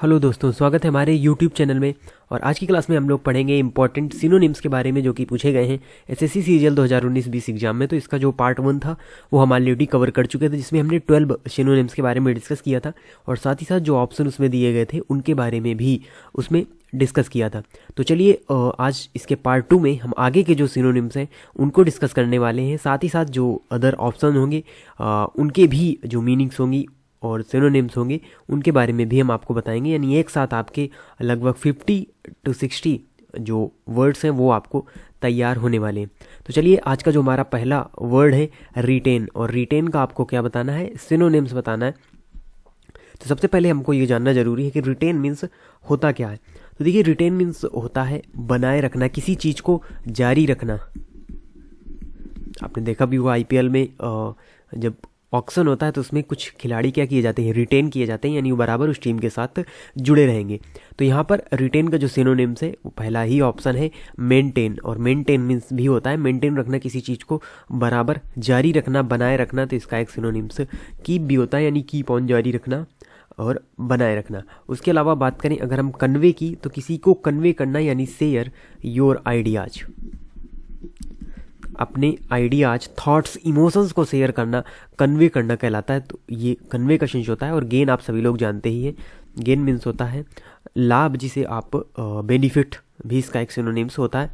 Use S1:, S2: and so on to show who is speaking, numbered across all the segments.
S1: Hello दोस्तों, स्वागत है हमारे यूट्यूब चैनल में। और आज की क्लास में हम लोग पढ़ेंगे इंपॉर्टेंट सिनोनिम्स के बारे में जो कि पूछे गए हैं एसएससी सीजीएल 2019-20 एग्जाम में। तो इसका जो पार्ट 1 था वो हम ऑलरेडी कवर कर चुके थे, जिसमें हमने 12 सिनोनिम्स के बारे में डिस्कस किया था और साथ ही साथ जो ऑप्शन उसमें दिए गए थे उनके बारे में भी उसमें डिस्कस किया था। तो चलिए आज इसके पार्ट 2 में हम आगे के जो सिनोनिम्स हैं उनको डिस्कस करने वाले हैं। साथ ही साथ जो अदर ऑप्शन होंगे उनके भी जो मीनिंग्स होंगी और सिनोनिम्स होंगे उनके बारे में भी हम आपको बताएंगे। यानी एक साथ आपके लगभग 50 to 60 जो वर्ड्स हैं वो आपको तैयार होने वाले हैं। तो चलिए आज का जो हमारा पहला वर्ड है रिटेन, और रिटेन का आपको क्या बताना है, सिनोनिम्स बताना है। तो सबसे पहले हमको ये जानना जरूरी है कि रिटेन मीन्स होता क्या है। तो देखिए, रिटेन मीन्स होता है बनाए रखना, किसी चीज़ को जारी रखना। आपने देखा भी हुआ आईपीएल में जब ऑक्शन होता है तो उसमें कुछ खिलाड़ी क्या किए जाते हैं, रिटेन किए जाते हैं, यानी वो बराबर उस टीम के साथ जुड़े रहेंगे। तो यहाँ पर रिटेन का जो सिनोनिम्स है वो पहला ही ऑप्शन है मेंटेन, और मेंटेन मीन्स भी होता है मेंटेन रखना, किसी चीज़ को बराबर जारी रखना, बनाए रखना। तो इसका एक सिनोनिम्स कीप भी होता है, यानी कीप ऑन, जारी रखना और बनाए रखना। उसके अलावा बात करें अगर हम कन्वे की, तो किसी को कन्वे करना यानी शेयर योर आइडियाज, अपने आइडियाज, थॉट्स, इमोशंस को शेयर करना कन्वे करना कहलाता है। तो ये कन्वे का सेंस होता है। और गेन आप सभी लोग जानते ही हैं, गेन मीन्स होता है लाभ, जिसे आप बेनिफिट भी इसका एक सिनोनिम्स होता है,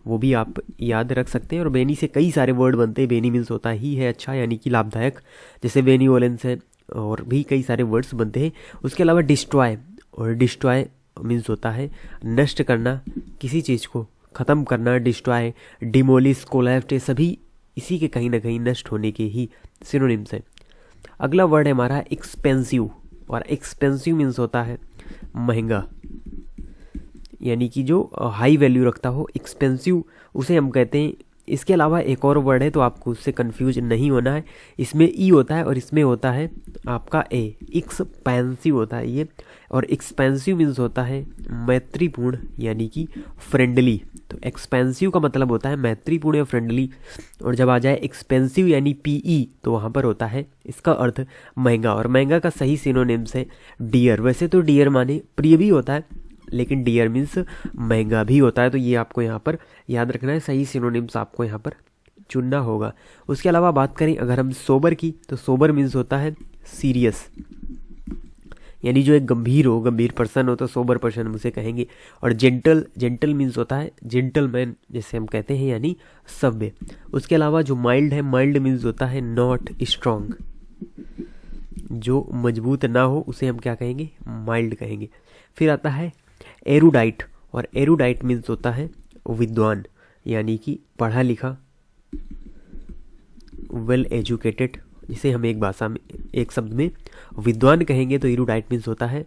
S1: वो भी आप याद रख सकते हैं। और बेनी से कई सारे वर्ड बनते हैं। बेनी मीन्स होता ही है अच्छा, यानी कि लाभदायक, जैसे बेनीवोलेंस है, और भी कई सारे वर्ड्स बनते हैं। उसके अलावा डिस्ट्रॉय, और डिस्ट्रॉय मीन्स होता है नष्ट करना, किसी चीज़ को ख़त्म करना। डिस्ट्रॉय, डिमोलिश, कोलैप्स, ये सभी इसी के कहीं ना कहीं नष्ट होने के ही सिनोनिम्स हैं। अगला वर्ड है हमारा एक्सपेंसिव, और एक्सपेंसिव मीन्स होता है महंगा, यानी कि जो हाई वैल्यू रखता हो, एक्सपेंसिव उसे हम कहते हैं। इसके अलावा एक और वर्ड है, तो आपको उससे कंफ्यूज नहीं होना है। इसमें ई होता है और इसमें होता है आपका ए, एक्सपेंसिव होता है ये। और एक्सपेंसिव मीन्स होता है मैत्रीपूर्ण, यानी कि फ्रेंडली। तो एक्सपेंसिव का मतलब होता है मैत्रीपूर्ण या फ्रेंडली। और जब आ जाए एक्सपेंसिव यानी पीई, तो वहाँ पर होता है इसका अर्थ महंगा। और महंगा का सही सिनोनिम्स है डियर। वैसे तो डियर माने प्रिय भी होता है, लेकिन डियर मीन्स महंगा भी होता है। तो ये आपको यहाँ पर याद रखना है, सही सिनोनिम्स आपको यहाँ पर चुनना होगा। उसके अलावा बात करें अगर हम सोबर की, तो सोबर मीन्स होता है सीरियस, यानी जो एक गंभीर हो, गंभीर पर्सन हो, तो सोबर पर्सन हम उसे कहेंगे। और जेंटल, जेंटल मीन्स होता है जेंटलमैन, जैसे हम कहते हैं, यानी सभ्य। उसके अलावा जो माइल्ड है, माइल्ड मीन्स होता है नॉट स्ट्रॉन्ग, जो मजबूत ना हो उसे हम क्या कहेंगे, माइल्ड कहेंगे। फिर आता है एरुडाइट, और एरुडाइट मीन्स होता है विद्वान, यानी कि पढ़ा लिखा, वेल एजुकेटेड, जिसे हम एक भाषा में, एक शब्द में विद्वान कहेंगे। तो एरुडाइट मीन्स होता है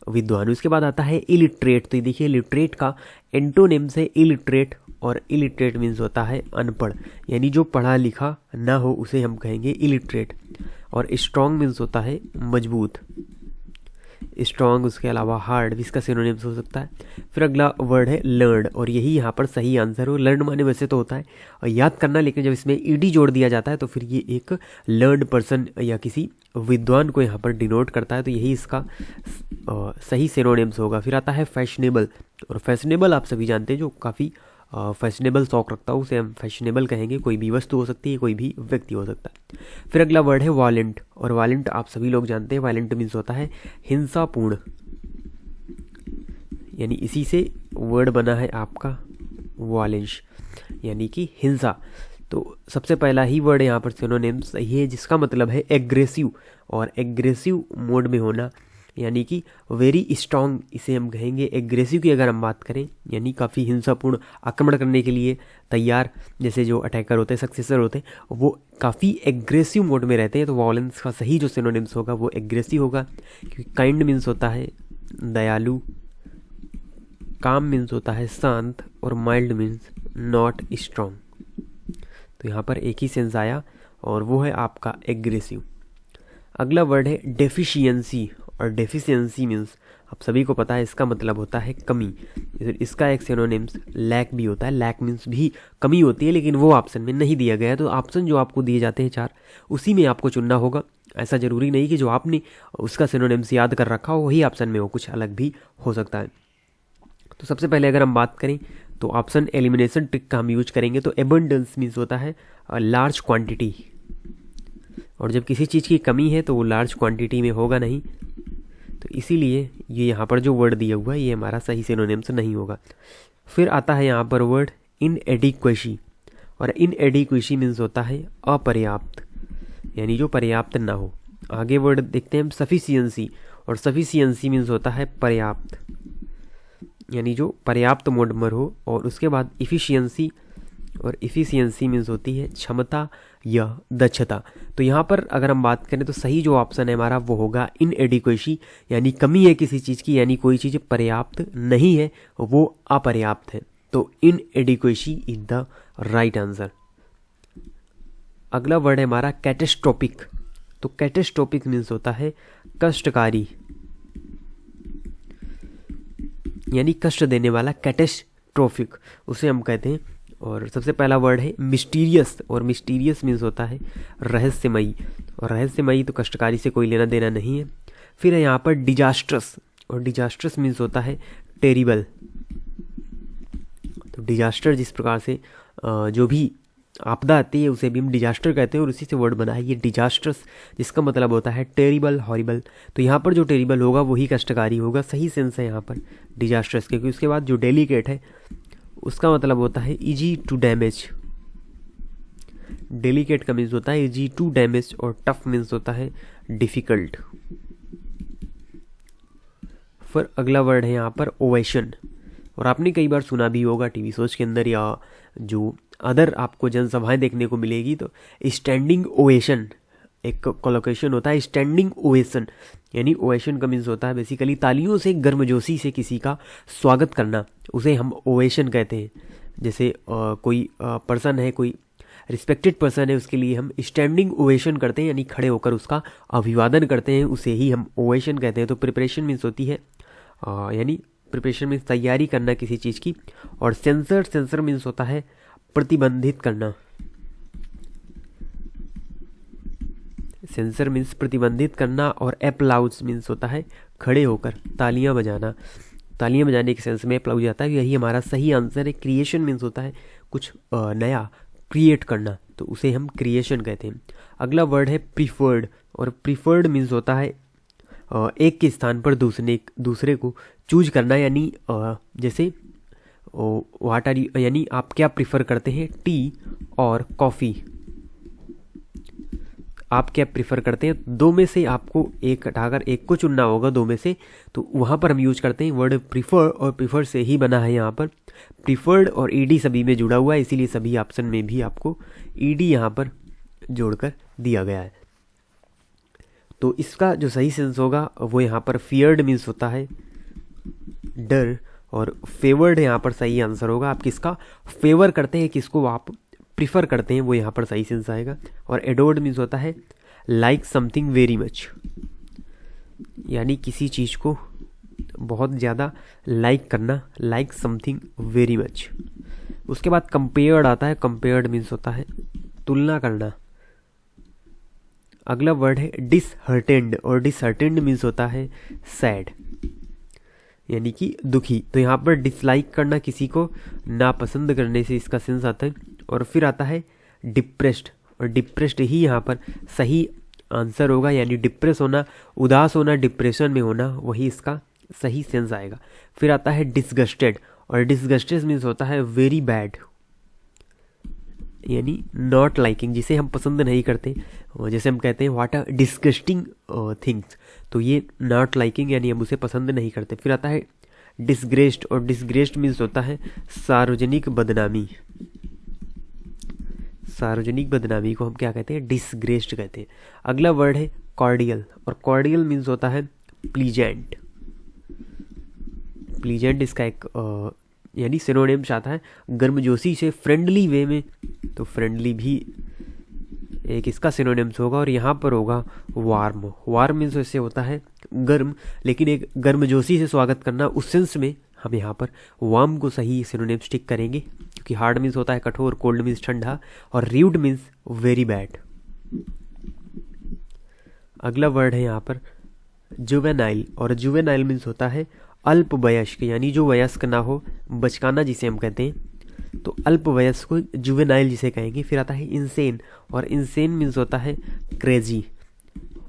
S1: विद्वान। उसके बाद आता है इलिटरेट। तो देखिए, लिटरेट का एंटोनिम्स है इलिटरेट, और इलिटरेट मीन्स होता है अनपढ़, यानी जो पढ़ा लिखा ना हो उसे हम कहेंगे इलिटरेट। और स्ट्रॉन्ग मीन्स होता है मजबूत, स्ट्रॉन्ग। उसके अलावा हार्ड भी इसका सिनोनिम्स हो सकता है। फिर अगला वर्ड है लर्न, और यही यहाँ पर सही आंसर हो। लर्न माने वैसे तो होता है और याद करना, लेकिन जब इसमें ईडी जोड़ दिया जाता है तो फिर ये एक लर्न पर्सन या किसी विद्वान को यहाँ पर डिनोट करता है। तो यही इसका सही सिनोनिम्स होगा। फिर आता है फैशनेबल, और फैशनेबल आप सभी जानते हैं, जो काफ़ी फैशनेबल शौक रखता हो उसे हम फैशनेबल कहेंगे। कोई भी वस्तु हो सकती है, कोई भी व्यक्ति हो सकता है। फिर अगला वर्ड है वायलेंट, और वायलेंट आप सभी लोग जानते हैं, वायलेंट मीन्स होता है हिंसापूर्ण, यानी इसी से वर्ड बना है आपका वायलेंस, यानी कि हिंसा। तो सबसे पहला ही वर्ड यहाँ पर सिनोनिम्स सही है, जिसका मतलब है एग्रेसिव, और एग्रेसिव मोड में होना, यानी कि वेरी स्ट्रांग इसे हम कहेंगे। एग्रेसिव की अगर हम बात करें, यानी काफ़ी हिंसापूर्ण, आक्रमण करने के लिए तैयार, जैसे जो अटैकर होते हैं, सक्सेसर होते हैं, वो काफ़ी एग्रेसिव मोड में रहते हैं। तो वॉयलेंस का सही जो सिनोनिम्स होगा वो एग्रेसिव होगा, क्योंकि काइंड मीन्स होता है दयालु, काम मीन्स होता है शांत, और माइल्ड मीन्स नॉट स्ट्रांग। तो यहाँ पर एक ही सेंस आया, और वो है आपका एग्रेसिव। अगला वर्ड है डेफिशिएंसी, और डेफिशिएंसी मीन्स आप सभी को पता है इसका मतलब होता है कमी। इसका एक सिनोनिम्स लैक भी होता है। लैक मीन्स भी कमी होती है, लेकिन वो ऑप्शन में नहीं दिया गया है। तो ऑप्शन जो आपको दिए जाते हैं 4, उसी में आपको चुनना होगा। ऐसा ज़रूरी नहीं कि जो आपने उसका सिनोनिम्स याद कर रखा हो वही ऑप्शन में हो, कुछ अलग भी हो सकता है। तो सबसे पहले अगर हम बात करें तो ऑप्शन एलिमिनेशन ट्रिक का हम यूज करेंगे। तो एबंडेंस मीन्स होता है लार्ज क्वांटिटी, और जब किसी चीज़ की कमी है तो वो लार्ज क्वांटिटी में होगा नहीं, तो इसीलिए ये यहाँ पर जो वर्ड दिया हुआ है ये हमारा सही सिनोनिम्स नहीं होगा। फिर आता है यहाँ पर वर्ड इनएडिक्वेसी, और इनएडिक्वेसी मीन्स होता है अपर्याप्त, यानी जो पर्याप्त ना हो। आगे वर्ड देखते हैं हम सफिशियंसी, और सफिशियंसी मीन्स होता है पर्याप्त, यानी जो पर्याप्त मोड में हो। और उसके बाद इफ़िशियंसी, और इफ़िशियंसी मीन्स होती है क्षमता या दक्षता। तो यहाँ पर अगर हम बात करें तो सही जो ऑप्शन है हमारा वो होगा इनएडिक्वेसी, यानी कमी है किसी चीज़ की, यानी कोई चीज़ पर्याप्त नहीं है, वो अपर्याप्त है। तो inadequacy is the right answer. अगला वर्ड है हमारा कैटेस्ट्रोपिक। तो कैटेस्ट्रोपिक मीन्स होता है कष्टकारी, यानी कष्ट देने वाला, कैटेस्ट्रोफिक उसे हम कहते हैं। और सबसे पहला वर्ड है मिस्टीरियस, और मिस्टीरियस मीन्स होता है रहस्यमयी, और रहस्यमयी तो कष्टकारी से कोई लेना देना नहीं है। फिर है यहाँ पर डिजास्ट्रस, और डिजास्ट्रस मीन्स होता है टेरिबल। तो डिजास्टर जिस प्रकार से जो भी आपदा आती है उसे भी हम डिजास्टर कहते हैं, और उसी से वर्ड बना है ये डिजास्ट्रस, जिसका मतलब होता है टेरिबल, हॉरिबल। तो यहाँ पर जो टेरिबल होगा वही कष्टकारी होगा, सही सेंस है यहाँ पर डिजास्ट्रस के। क्योंकि उसके बाद जो डेलिकेट है उसका मतलब होता है इजी टू डैमेज, डेलिकेट का मीन्स होता है इजी टू डैमेज, और टफ मीन्स होता है डिफिकल्ट। फिर अगला वर्ड है यहाँ पर ओवेशन, और आपने कई बार सुना भी होगा टीवी शोज के अंदर या जो अदर आपको जनसभाएं देखने को मिलेगी, तो स्टैंडिंग ओवेशन एक कोलोकेशन होता है, स्टैंडिंग ओवेशन, यानी ओवेशन का मीन्स होता है बेसिकली तालियों से गर्मजोशी से किसी का स्वागत करना, उसे हम ओवेशन कहते हैं। जैसे कोई पर्सन है, कोई रिस्पेक्टेड पर्सन है, उसके लिए हम स्टैंडिंग ओवेशन करते हैं, यानी खड़े होकर उसका अभिवादन करते हैं, उसे ही हम ओवेशन कहते हैं। तो प्रिपरेशन मीन्स होती है यानी प्रिपरेशन मीन्स तैयारी करना किसी चीज़ की। और सेंसर, सेंसर मीन्स होता है प्रतिबंधित करना, सेंसर मीन्स प्रतिबंधित करना। और एप्लाउज मीन्स होता है खड़े होकर तालियां बजाना, तालियां बजाने के सेंस में एप्लाउज आता है, यही हमारा सही आंसर है। क्रिएशन मीन्स होता है कुछ नया क्रिएट करना, तो उसे हम क्रिएशन कहते हैं। अगला वर्ड है प्रीफर्ड, और प्रीफर्ड मीन्स होता है एक के स्थान पर दूसरे को चूज करना, यानी जैसे वाट आर यू, यानी आप क्या प्रीफर करते हैं, टी और कॉफ़ी, आप क्या प्रीफर करते हैं, दो में से आपको एक हटाकर एक को चुनना होगा, दो में से, तो वहाँ पर हम यूज करते हैं वर्ड प्रीफर, और प्रीफर से ही बना है यहाँ पर प्रीफर्ड, और ईडी सभी में जुड़ा हुआ है, इसीलिए सभी ऑप्शन में भी आपको ईडी यहाँ पर जोड़कर दिया गया है। तो इसका जो सही सेंस होगा वो यहाँ पर फियर्ड मीन्स होता है डर, और फेवर्ड यहाँ पर सही आंसर होगा। आप किसका फेवर करते हैं, किसको आप प्रीफर करते हैं, वो यहाँ पर सही सेंस आएगा। और एडोर्ड मीन्स होता है लाइक समथिंग वेरी मच, यानी किसी चीज़ को बहुत ज़्यादा लाइक करना, लाइक समथिंग वेरी मच। उसके बाद कंपेयर्ड आता है, कंपेयर्ड मीन्स होता है तुलना करना। अगला वर्ड है डिसहर्टेंड, और डिसहर्टेंड मीन्स होता है सैड, यानी कि दुखी। तो यहाँ पर डिसलाइक करना, किसी को नापसंद करने से इसका सेंस आता है। और फिर आता है डिप्रेस्ड, और डिप्रेस्ड ही यहाँ पर सही आंसर होगा, यानी डिप्रेस होना, उदास होना, डिप्रेशन में होना, वही इसका सही सेंस आएगा। फिर आता है डिसगस्टेड, और डिसगस्टेड मीन्स होता है वेरी बैड, यानी नॉट लाइकिंग, जिसे हम पसंद नहीं करते, जैसे हम कहते हैं व्हाट आर डिस्गस्टिंग थिंग्स, तो ये नॉट लाइकिंग, यानी हम उसे पसंद नहीं करते। फिर आता है डिसग्रेस्ड, और डिसग्रेस्ड मीन्स होता है सार्वजनिक बदनामी, सार्वजनिक बदनामी को हम क्या कहते हैं, डिसग्रेस्ड कहते हैं। अगला वर्ड है कॉर्डियल, और कॉर्डियल मीन्स होता है प्लीजेंट, प्लीजेंट इसका एक यानी सिनोनिम्स आता है गर्मजोशी से, फ्रेंडली वे में, तो फ्रेंडली भी एक इसका सिनोनिम्स होगा। और यहाँ पर होगा वार्म, वार्म मीन्स इससे होता है गर्म, लेकिन एक गर्मजोशी से स्वागत करना, उस सेंस में हम यहाँ पर वार्म को सही सिनोनिम्स टिक करेंगे, क्योंकि हार्ड मीन्स होता है कठोर, कोल्ड मीन्स ठंडा, और र्यूड मीन्स वेरी बैड। अगला वर्ड है यहाँ पर जुवेनाइल, और जुवेनाइल मीन्स होता है अल्प वयस्क, यानी जो वयस्क ना हो, बचकाना जिसे हम कहते हैं, तो अल्प वयस्क को जुवेनाइल जिसे कहेंगे। फिर आता है इंसेन, और इंसेन मीन्स होता है क्रेजी।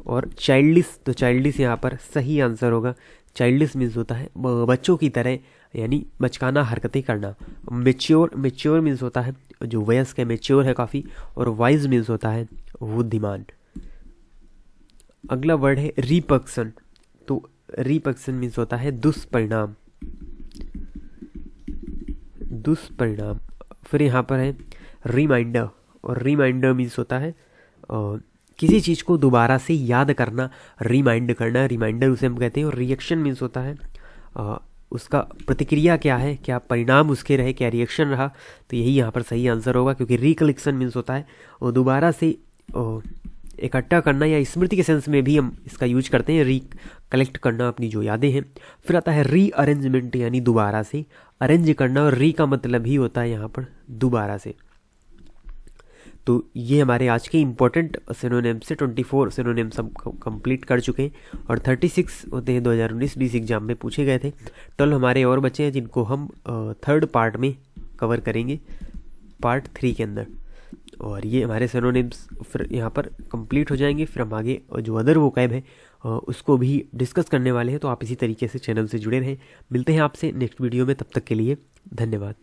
S1: और चाइल्डिश, तो चाइल्डिश यहाँ पर सही आंसर होगा। चाइल्डिश मीन्स होता है बच्चों की तरह, यानी बचकाना हरकतें करना। मेच्योर, मेच्योर मीन्स होता है जो वयस्क है, मेच्योर है काफ़ी। और वाइज मीन्स होता है बुद्धिमान। अगला वर्ड है रिपक्शन, तो रिपक्शन मीन्स होता है दुष्परिणाम, दुष्परिणाम। फिर यहाँ पर है रिमाइंडर, और रिमाइंडर मीन्स होता है किसी चीज़ को दोबारा से याद करना, रिमाइंड करना, रिमाइंडर उसे हम कहते हैं। और रिएक्शन मीन्स होता है उसका प्रतिक्रिया क्या है, क्या परिणाम उसके रहे, क्या रिएक्शन रहा, तो यही यहाँ पर सही आंसर होगा। क्योंकि रिकलेक्शन मीन्स होता है वो दोबारा से इकट्ठा करना, या स्मृति के सेंस में भी हम इसका यूज करते हैं, रिकलेक्ट करना अपनी जो यादें हैं। फिर आता है रीअरेंजमेंट, यानी दोबारा से अरेंज करना, और री का मतलब ही होता है यहाँ पर दोबारा से। तो ये हमारे आज के इंपॉर्टेंट सिनोनिम से 24 सिनोनिम्स हम कंप्लीट कर चुके हैं, और 36 होते हैं 2019-20 एग्जाम में पूछे गए थे। 12 हमारे और बचे हैं जिनको हम थर्ड पार्ट में कवर करेंगे, पार्ट 3 के अंदर। और ये हमारे सिनोनिम्स फिर यहाँ पर कंप्लीट हो जाएंगे। फिर हम आगे जो अदर वोकैब है उसको भी डिस्कस करने वाले हैं। तो आप इसी तरीके से चैनल से जुड़े रहें। मिलते हैं आपसे नेक्स्ट वीडियो में, तब तक के लिए धन्यवाद।